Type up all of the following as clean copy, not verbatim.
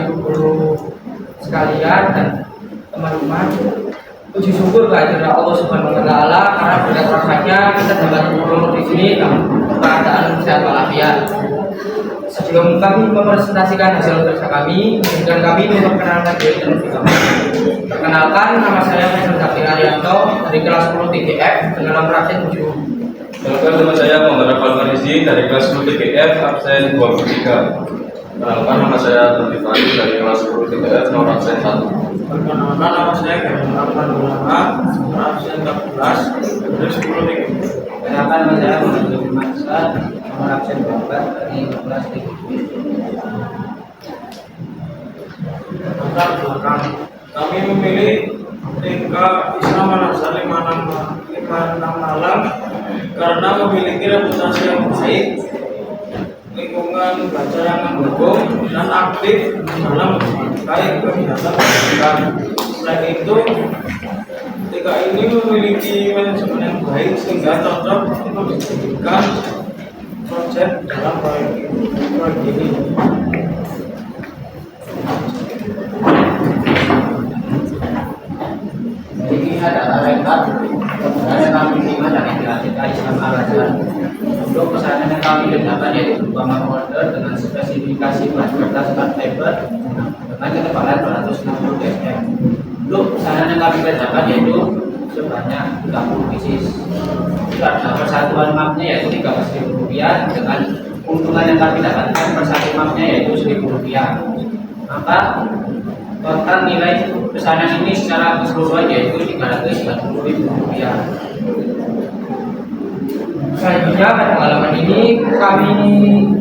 ibu guru sekalian dan teman-teman. Puji syukur kehadirat Allah Subhanahu wa Ta'ala karena berkat rahmatnya kita dapat berkumpul di sini dalam keadaan sehat walafiat. Sebelum kami mempresentasikan hasil kerja kami, izinkan kami memperkenalkan diri terlebih dahulu. Perkenalkan, nama saya Faisal Zakir Arianto dari kelas 10 TGF dengan nomor absen 7. Perkenalkan, nama saya Muhammad Rafal Farizi dari kelas 10 TGF absen 23. Perkenalkan, nama saya Tuti Fari dari kelas 10 TGF nomor absen 1. Perkenalkan, nama saya Kevin Rahman Ulama, absen 14 dari 10 TGF. Perkenalkan, nama saya Muhammad Mansar, nomor absen 14 dari kelas 3. Latar belakang, kami memilih TK Islam Al-Azhar 56 Malang karena memiliki reputasi yang baik, lingkungan belajar yang mendukung dan aktif dalam berbagai kegiatan pendidikan. Selain itu, TK ini memiliki manajemen yang baik sehingga cocok untuk dijadikan proyek dalam proyek ini. Ini adalah rekap dari kami 5 dari TK Islam Al-Azhar. Untuk pesanan yang kami kerjakan yaitu berupa order dengan spesifikasi bahan kertas paper dengan ketebalan 260 mm. Untuk pesanan yang kami kerjakan yaitu sebanyak 30 pieces. Harga persatuan mapnya yaitu Rp13.000 dengan keuntungan yang kami dapatkan per satu mapnya yaitu Rp1.000. Maka total nilai pesanan ini secara keseluruhan yaitu Rp340.000. Selanjutnya pada halaman ini kami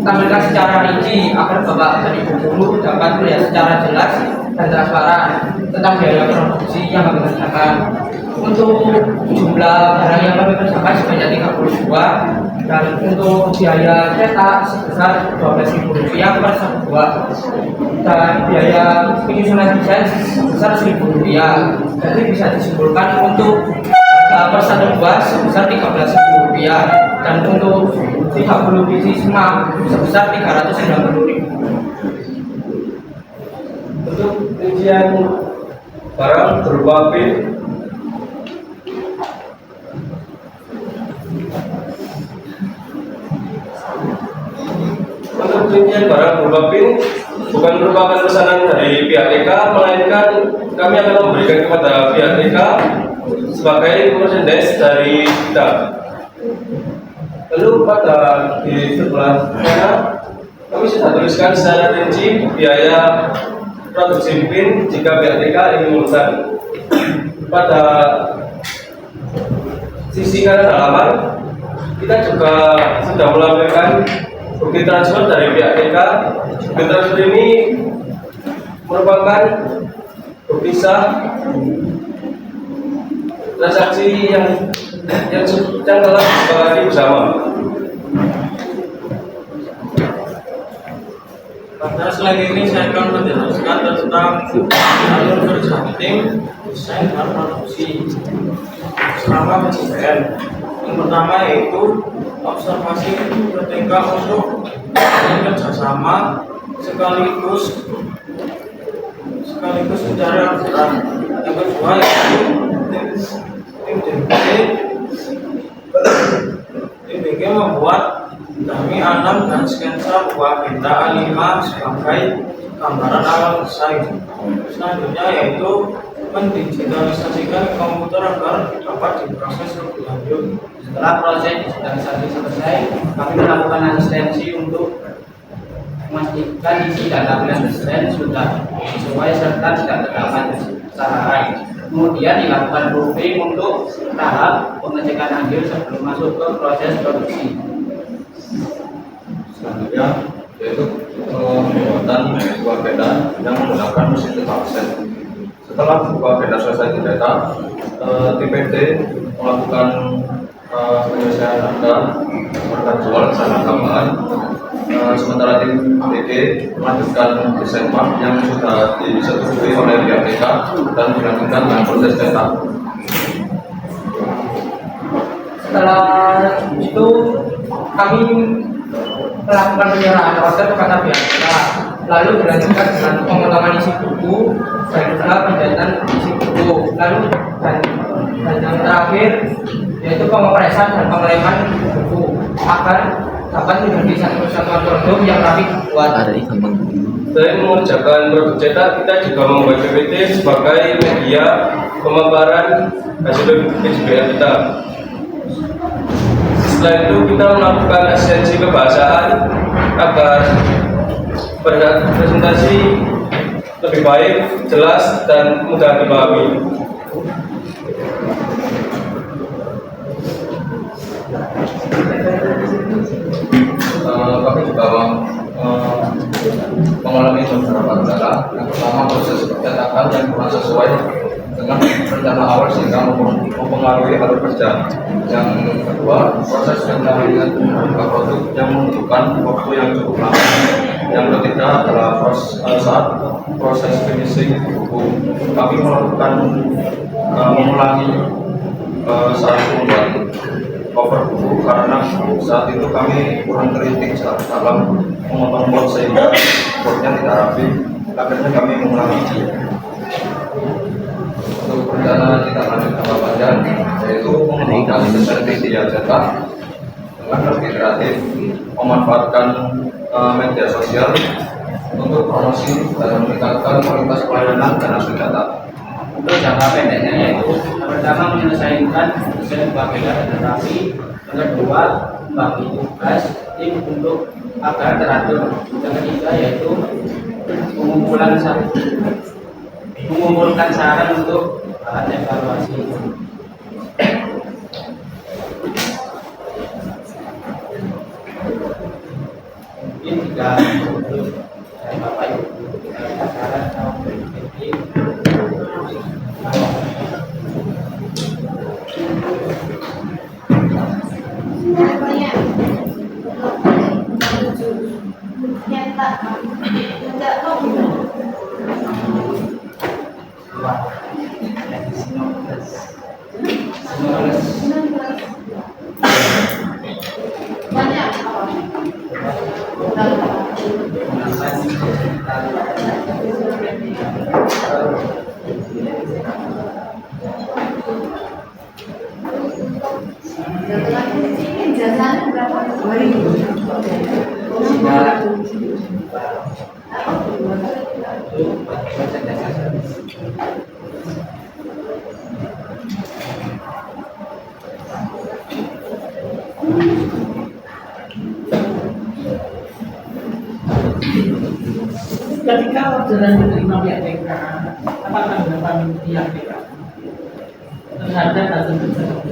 tampilkan secara rinci agar Bapak dan Ibu guru dapat melihat secara jelas dan transparan tentang biaya produksi yang kami kerjakan. Untuk jumlah barang yang kami kerjakan sebanyak 32 dan untuk biaya cetak sebesar Rp12.000 per satu buah dan biaya penyusunan desain sebesar Rp1.000. Jadi bisa disimpulkan untuk per satu buah sebesar Rp13.000 dan untuk 30 biji semak sebesar Rp390.000. Untuk rincian barang berupa pin bukan merupakan pesanan dari pihak TK, melainkan kami akan memberikan kepada pihak TK sebagai merchandise dari kita. Lalu pada di sebelah sana kami sudah tuliskan secara rinci biaya produksi pin jika pihak TK ingin memesan. Pada sisi kanan halaman kita juga sudah melampirkan bukti transfer dari pihak TK. Bukti transfer ini merupakan bukti sah transaksi yang telah disepakati bersama. Pada slide ini saya akan menjelaskan tentang alur kerja tim desain dan produksi selama PJBN. Yang pertama yaitu observasi ketika untuk kerjasama sekaligus mencari orderan. Yang kedua yaitu tim DBG membuat kami alam dan sketsa buah benda A5 sebagai gambaran awal desain. Selanjutnya yaitu mendigitalisasikan komputer agar dapat diproses lebih lanjut. Setelah proses digitalisasi selesai, kami melakukan asistensi untuk memastikan isi dan tampilan desain sudah sesuai serta tidak terdapat kesalahan. Kemudian dilakukan proofing untuk tahap pengecekan akhir sebelum masuk ke proses produksi. Selanjutnya yaitu pembuatan buah benda yang menggunakan mesin cetak offset. Setelah buah benda selesai dicetak, tim PT melakukan penyelesaian harga jual sama tambahan. Sementara tim DD melanjutkan desain map yang sudah disetujui oleh pihak TK dan dilanjutkan dengan proses cetak. Setelah itu kami melakukan penyerahan order kepada pihak TK. lalu dilanjutkan dengan pengulangan isi buku dan juga penjelasan isi buku, lalu dan yang terakhir yaitu pengopresan dan pengeleman buku agar dapat menjadi satu kesatuan produk yang rapi dibuat. Selain mengerjakan produk cetak, kita juga membuat PPT sebagai media pemaparan hasil PJBL kita. Setelah itu kita melakukan asistensi kebahasaan agar presentasi lebih baik, jelas, dan mudah dipahami. Kami juga mengalami beberapa kendala. Yang pertama, proses pencetakan yang kurang sesuai dengan rencana awal sehingga mempengaruhi alur kerja. Yang kedua, proses pengambilan beberapa produk yang membutuhkan waktu yang cukup lama. Yang ketiga adalah saat proses finishing buku, kami melakukan mengulangi saat membuat cover buku karena saat itu kami kurang kritik dalam memotong bot sehingga botnya tidak rapi. Akhirnya kami mengulangi untuk rencana tidak lanjut jangka panjang, yaitu mengembangkan desain media cetak dengan lebih kreatif, memanfaatkan media sosial untuk promosi dan meningkatkan kualitas pelayanan dan hasil data. Untuk jangka pendeknya yaitu yang pertama menyelesaikan desain buah beda dan rapi, yang kedua membagi tugas tim untuk agar teratur, yang ketiga yaitu mengumpulkan saran untuk bahan evaluasi. Mungkin jika saya Bapak Ibu ada saran atau kritik. Ketika orderan diterima pihak TK, apa tanggapan pihak TK terhadap hasil tersebut?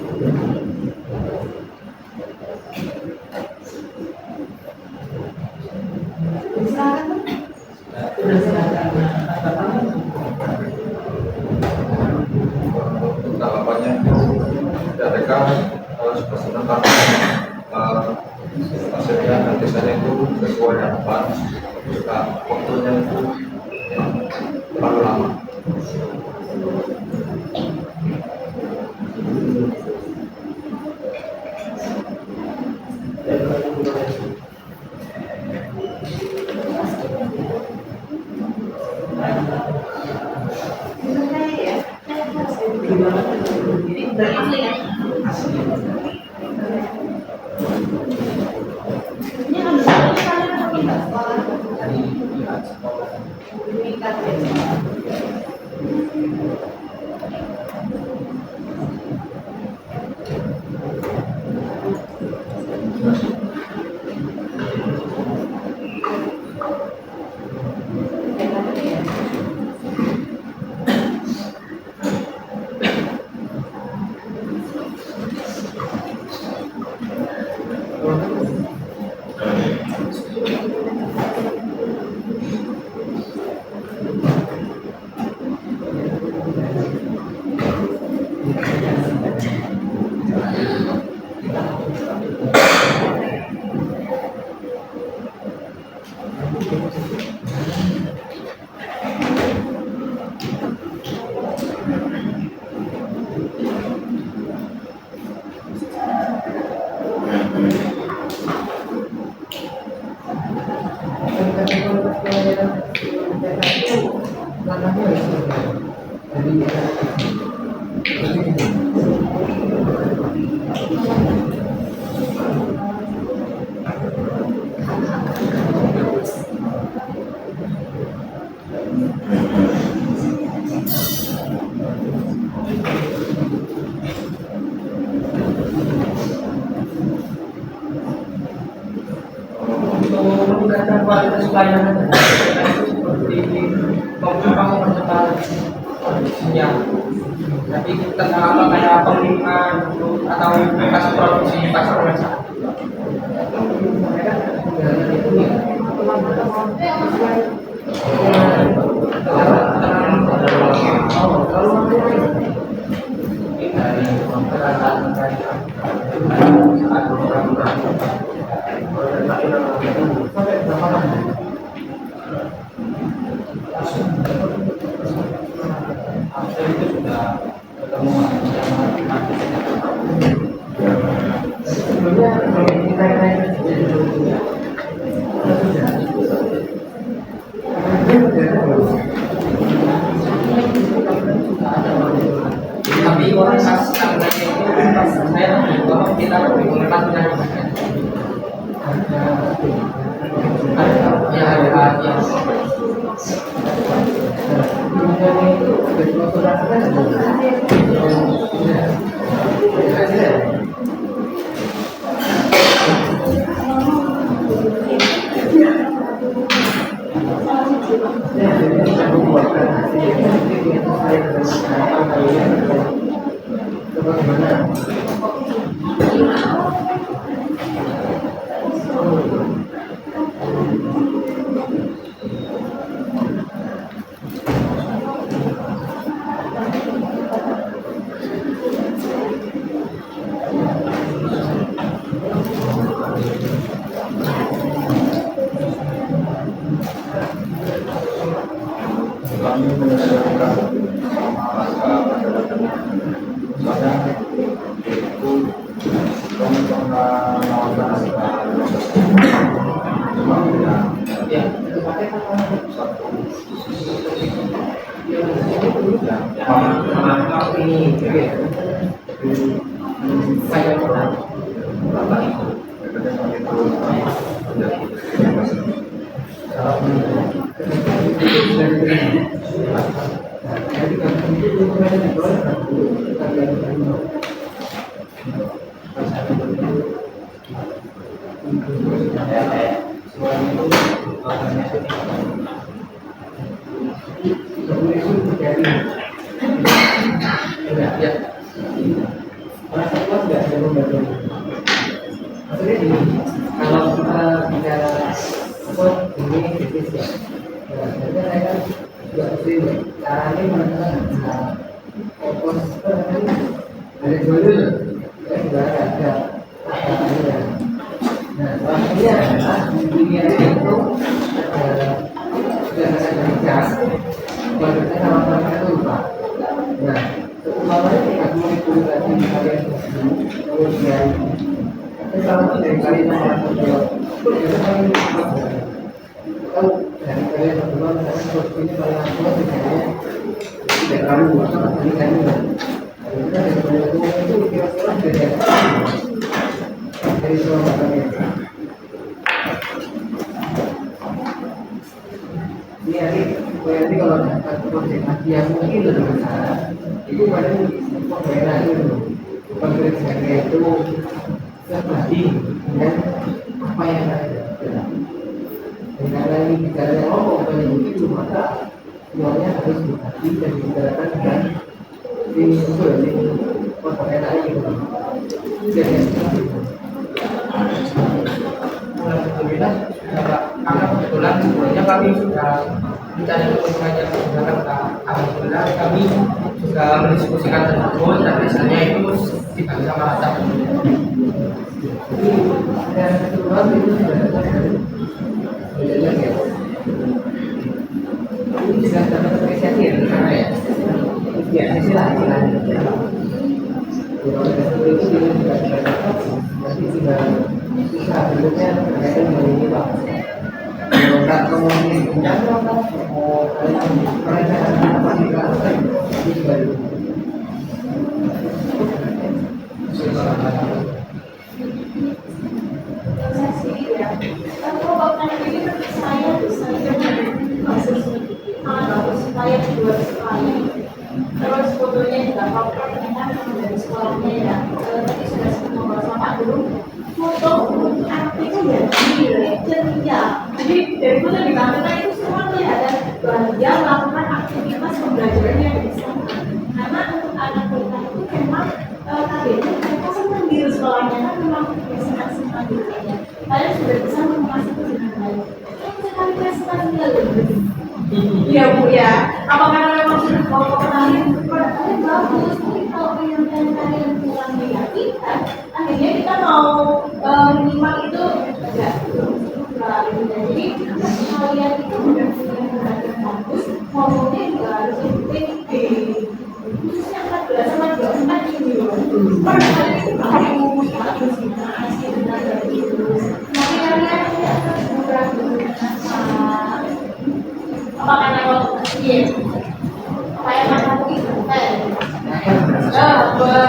Tanggapannya DTK sudah senang karena hasilnya nanti saya itu sesuai harapan, juga waktunya itu terlalu lama. untuk meningkatkan kualitas pelayanan seperti mempercepat produksinya. Tapi tentang apa kayak pengiriman atau kasih produksi pasar masyarakat. Tapi orang pas tanggalnya itu pas saya bahwa kita lebih mengenalnya ada kami menyelesaikan rasa saya itu kami pernah melakukan Maksudnya gini, kalau kita bicara apa ini bisnis ya, sebenarnya saya kan juga mesti caranya menekan fokus ada dulu ya juga ada. Nah, maksudnya adalah di dunia itu sudah ada jas, produknya sama-sama itu lupa. Nah, umpamanya kita mengikuti kalian kemudian tapi kalau dari kalian berdua itu paling tahu dari kalian berdua misalkan seperti ini paling aku biasanya tidak terlalu buat dari kalian kita dari berdua itu kira-kira beda dari semua kalian ini kalau dapat proyek yang mungkin lebih besar itu pada pembayaran itu pekerjaannya itu terbagi dan apa yang ada dengan lagi bicara oh banyak itu maka semuanya harus dibagi dan dibicarakan dengan di pembayaran itu jadi alhamdulillah karena kebetulan sebenarnya kami sudah mencari pengajar Jakarta. Alhamdulillah kami juga mendiskusikan tersebut dan biasanya itu dibagi sama rata. Dan kedua itu sudah ini juga dapat apresiasi ya karena ya istilah itu juga nanti juga bisa bentuknya berkaitan dengan ini Pak. supaya dibuat sekolahnya, terus fotonya juga proper dengan dari sekolahnya ya. Tadi sudah ngobrol sama Pak Guru, foto untuk anak itu ya di legend ya. Jadi dari foto ditampilkan itu semua kelihatan bahwa dia melakukan aktivitas pembelajaran yang di sana. Karena untuk anak kita itu memang targetnya mereka senang di sekolahnya kan memang senang di sekolahnya. Kalian sudah bisa memasuki dengan baik. Sekali prestasinya lebih. Iya Bu ya, apakah memang sudah mau kenalin produk kalian bagus, tapi kalau penyampaian kalian kurang negatif kan, akhirnya kita mau minimal itu agak jadi kalian itu udah punya produk yang bagus, ngomongnya juga harus pede, khususnya 14 sama 24 ini loh. Produk kalian itu bagus, asli benar dari itu, tapi kalian tidak kurang apa karena waktu kecil kayak macam itu kan udah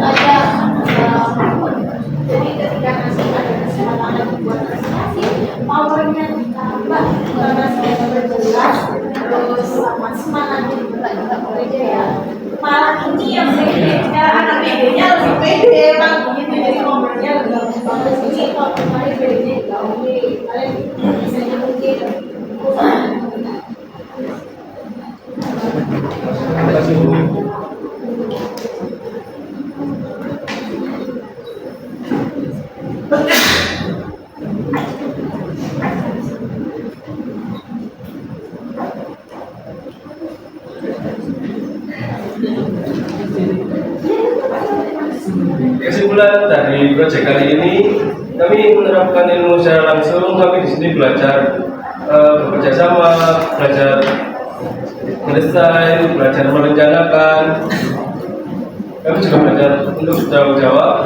ada jadi ketika ngasih ada kesempatan buat prestasi powernya ditambah karena saya berjelas terus sama semangatnya juga bekerja ya malah ini yang pede anak pedenya lebih pede emang begitu jadi ngomongnya lebih bagus ini kalau kemarin pedenya juga oke kalian misalnya mungkin Kesimpulan dari proyek kali ini, kami menerapkan ilmu secara langsung. Kami di sini belajar bekerja sama, belajar mendesain, belajar merencanakan. Kami juga belajar untuk bertanggung jawab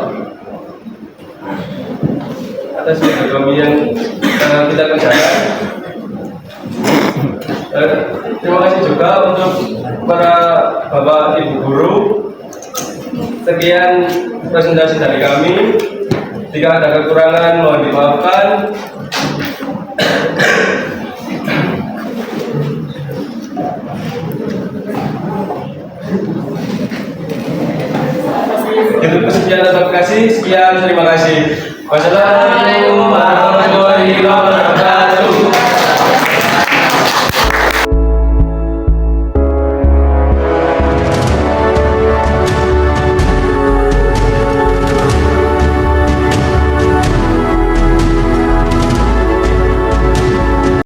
atas ekonomi yang kita kerjakan. Terima kasih juga untuk para bapak ibu guru. Sekian presentasi dari kami. Jika ada kekurangan mohon dimaafkan. Untuk persetujuan atau kasih, sekian terima kasih. Wassalamualaikum warahmatullahi wabarakatuh.